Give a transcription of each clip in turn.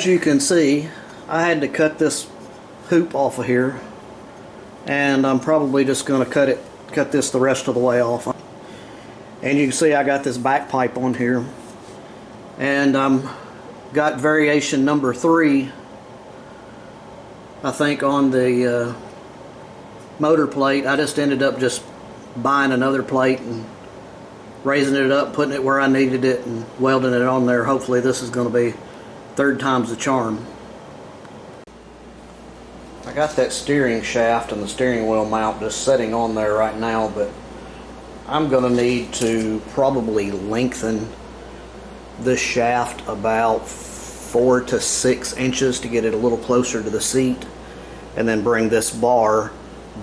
as you can see, I had to cut this hoop off of here, and I'm probably just going to cut this the rest of the way off. And you can see I got this back pipe on here, and got variation number 3, I think, on the motor plate. I just ended up just buying another plate and raising it up, putting it where I needed it, and welding it on there. Hopefully this is going to be 3rd time's the charm. I got that steering shaft and the steering wheel mount just sitting on there right now, but I'm going to need to probably lengthen this shaft about 4 to 6 inches to get it a little closer to the seat, and then bring this bar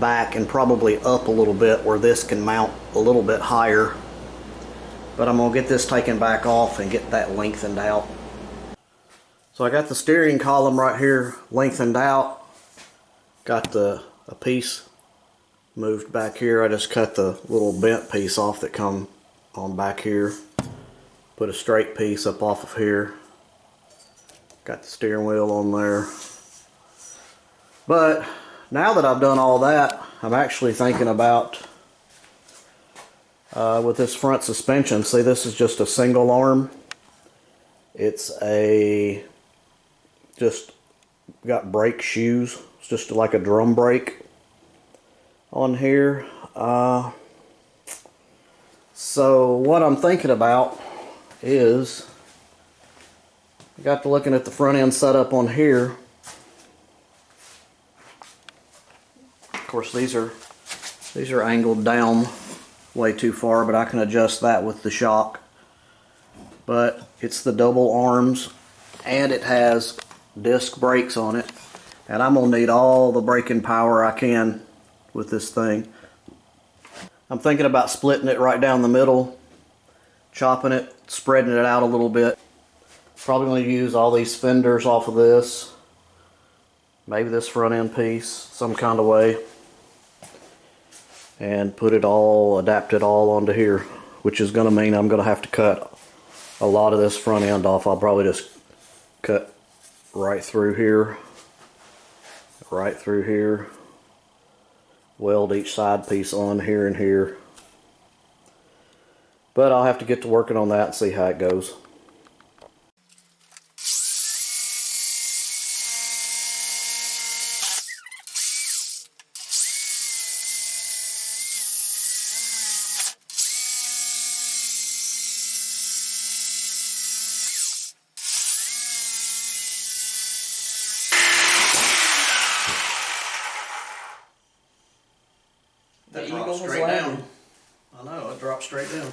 back and probably up a little bit where this can mount a little bit higher. But I'm going to get this taken back off and get that lengthened out. So I got the steering column right here lengthened out. Got a piece moved back here. I just cut the little bent piece off that come on back here. Put a straight piece up off of here. Got the steering wheel on there. But now that I've done all that, I'm actually thinking about with this front suspension. See, this is just a single arm. It's just got brake shoes. It's just like a drum brake on here. So what I'm thinking about is, I got to looking at the front end setup on here. Of course, these are angled down way too far, but I can adjust that with the shock. But it's the double arms, and it has disc brakes on it, and I'm gonna need all the braking power I can with this thing. I'm thinking about splitting it right down the middle, chopping it, spreading it out a little bit. Probably going to use all these fenders off of this, maybe this front end piece some kind of way, and adapt it all onto here, which is going to mean I'm going to have to cut a lot of this front end off. I'll probably just cut right through here, weld each side piece on here and here. But I'll have to get to working on that and see how it goes. That dropped straight down. I know, it dropped straight down.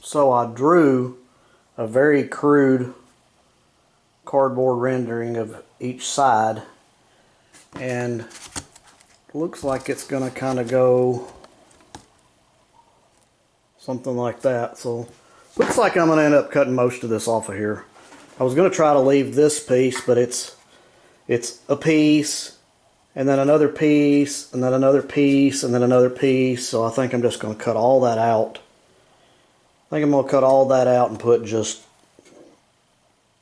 So I drew a very crude cardboard rendering of each side, and looks like it's going to kind of go something like that. So looks like I'm going to end up cutting most of this off of here. I was going to try to leave this piece, but it's a piece, and then another piece, and then another piece, and then another piece. So I think I'm just going to cut all that out. I think I'm going to cut all that out and put just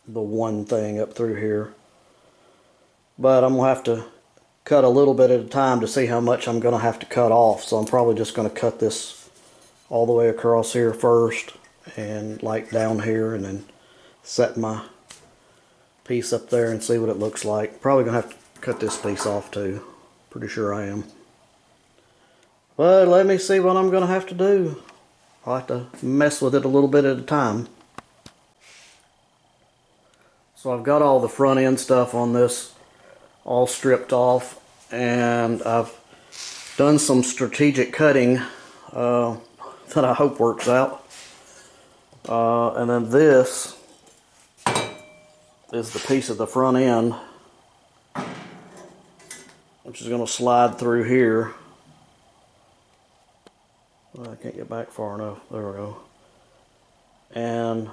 the one thing up through here. But I'm going to have to cut a little bit at a time to see how much I'm going to have to cut off. So I'm probably just going to cut this all the way across here first, and like down here, and then set my piece up there and see what it looks like. Probably going to have to cut this piece off too. Pretty sure I am. But let me see what I'm going to have to do. I'll have to mess with it a little bit at a time. So I've got all the front end stuff on this all stripped off, and I've done some strategic cutting that I hope works out. And then this is the piece of the front end, which is going to slide through here. Well, I can't get back far enough. There we go. And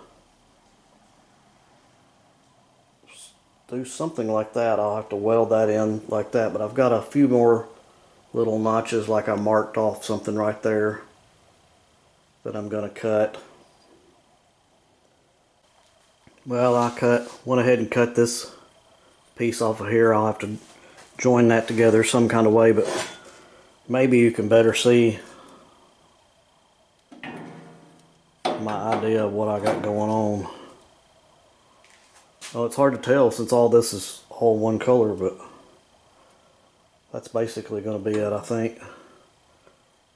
do something like that. I'll have to weld that in like that, but I've got a few more little notches, like I marked off something right there that I'm going to cut. Well, went ahead and cut this piece off of here. I'll have to join that together some kind of way, but maybe you can better see my idea of what I got going on. Well, it's hard to tell since all this is all one color, but that's basically going to be it, I think.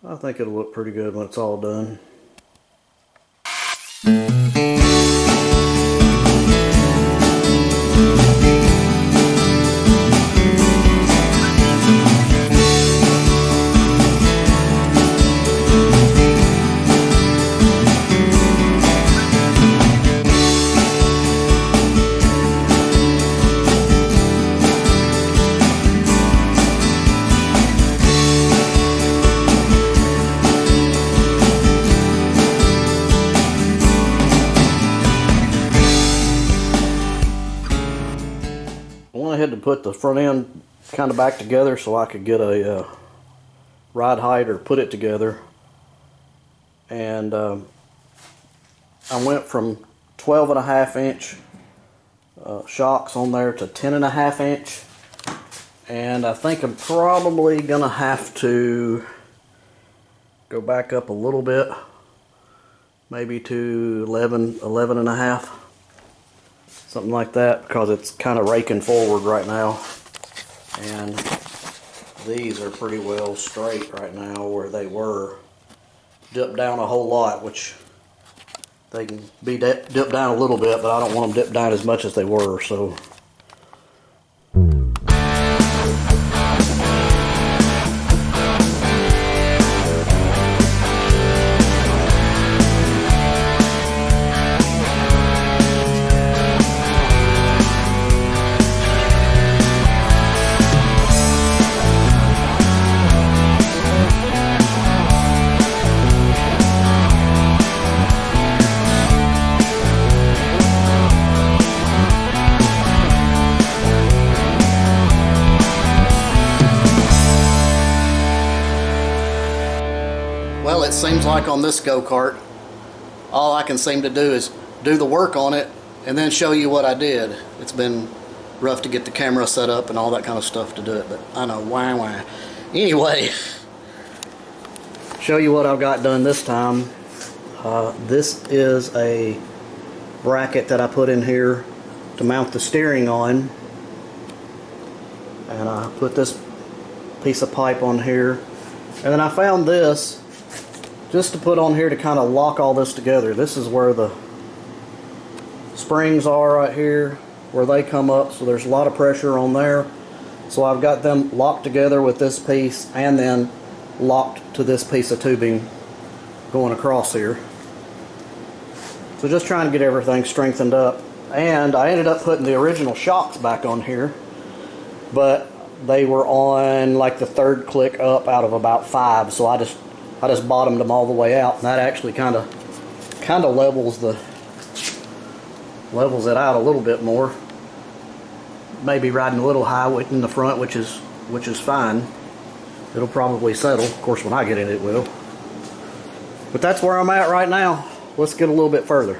I think it'll look pretty good when it's all done. I had to put the front end kind of back together so I could get a ride height or put it together, and I went from 12.5 inch shocks on there to 10.5 inch, and I think I'm probably gonna have to go back up a little bit, maybe to 11.5. Something like that, because it's kind of raking forward right now, and these are pretty well straight right now where they were. Dipped down a whole lot, which they can be dipped down a little bit, but I don't want them dipped down as much as they were, so. Well, it seems like on this go-kart, all I can seem to do is do the work on it and then show you what I did. It's been rough to get the camera set up and all that kind of stuff to do it, but I know, why. Anyway, show you what I've got done this time. This is a bracket that I put in here to mount the steering on, and I put this piece of pipe on here, and then I found this just to put on here to kind of lock all this together. This is where the springs are right here, where they come up, so there's a lot of pressure on there. So I've got them locked together with this piece and then locked to this piece of tubing going across here. So just trying to get everything strengthened up. And I ended up putting the original shocks back on here, but they were on like the third click up out of about 5, so I just bottomed them all the way out, and that actually kind of levels it out a little bit more. Maybe riding a little high in the front, which is fine. It'll probably settle. Of course, when I get in, it will. But that's where I'm at right now. Let's get a little bit further.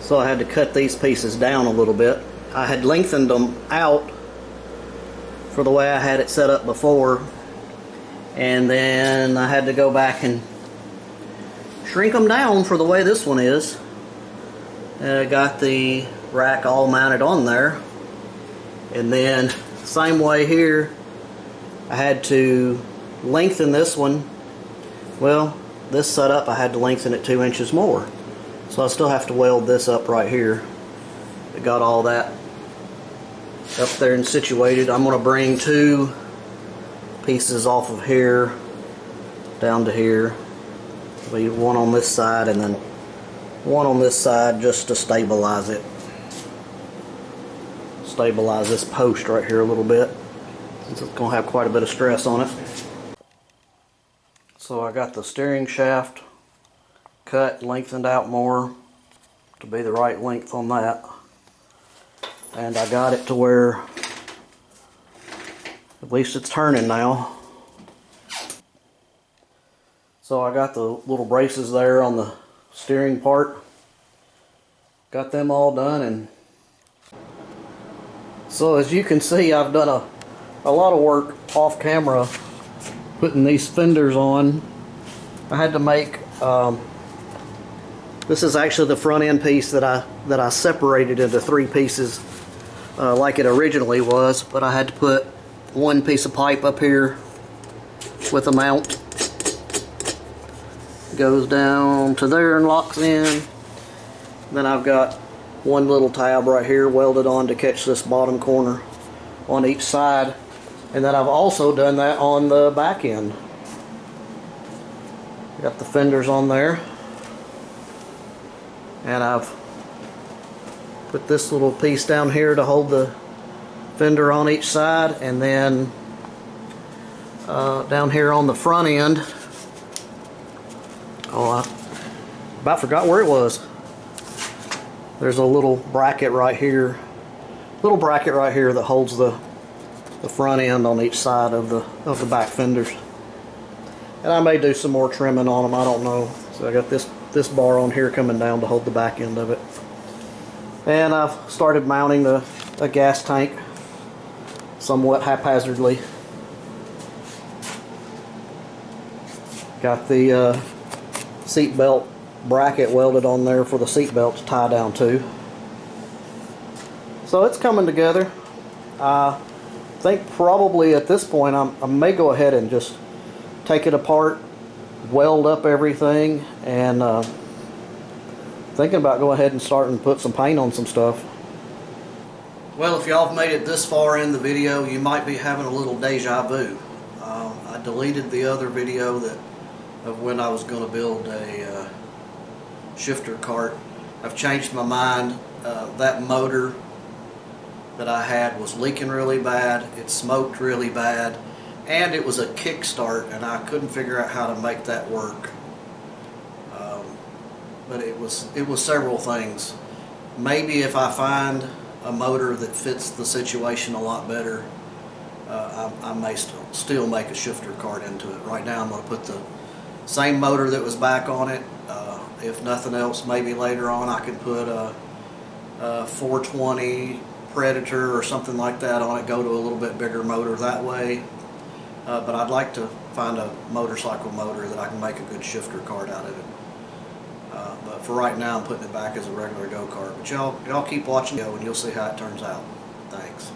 So I had to cut these pieces down a little bit. I had lengthened them out for the way I had it set up before, and then I had to go back and shrink them down for the way this one is. And I got the rack all mounted on there, and then same way here I had to lengthen this one. Well, this setup I had to lengthen it 2 inches more, so I still have to weld this up right here. It got all that up there and situated. I'm going to bring 2 pieces off of here down to here. Leave one on this side and then one on this side just to stabilize it. Stabilize this post right here a little bit, since it's going to have quite a bit of stress on it. So I got the steering shaft cut, lengthened out more to be the right length on that. And I got it to where at least it's turning now. So I got the little braces there on the steering part. Got them all done, and so as you can see, I've done a lot of work off camera putting these fenders on. I had to make this is actually the front end piece that I separated into 3 pieces like it originally was, but I had to put 1 piece of pipe up here with a mount. Goes down to there and locks in. Then I've got 1 little tab right here welded on to catch this bottom corner on each side, and then I've also done that on the back end. Got the fenders on there, and I've put this little piece down here to hold the fender on each side, and then down here on the front end, oh, I about forgot where it was. There's a little bracket right here. That holds the front end on each side of the back fenders. And I may do some more trimming on them, I don't know. So I got this bar on here coming down to hold the back end of it. And I've started mounting a gas tank somewhat haphazardly. Got the seat belt bracket welded on there for the seat belt to tie down to. So it's coming together. I think probably at this point I may go ahead and just take it apart, weld up everything, and thinking about going ahead and starting to put some paint on some stuff. Well, if y'all have made it this far in the video, you might be having a little deja vu. I deleted the other video of when I was going to build a shifter cart. I've changed my mind. That motor that I had was leaking really bad, it smoked really bad, and it was a kickstart, and I couldn't figure out how to make that work. But it was several things. Maybe if I find a motor that fits the situation a lot better, I may still make a shifter cart into it. Right now I'm going to put the same motor that was back on it. If nothing else, maybe later on I can put a 420 Predator or something like that on it, go to a little bit bigger motor that way. But I'd like to find a motorcycle motor that I can make a good shifter cart out of it. But for right now I'm putting it back as a regular go-kart. But y'all keep watching the video and you'll see how it turns out. Thanks.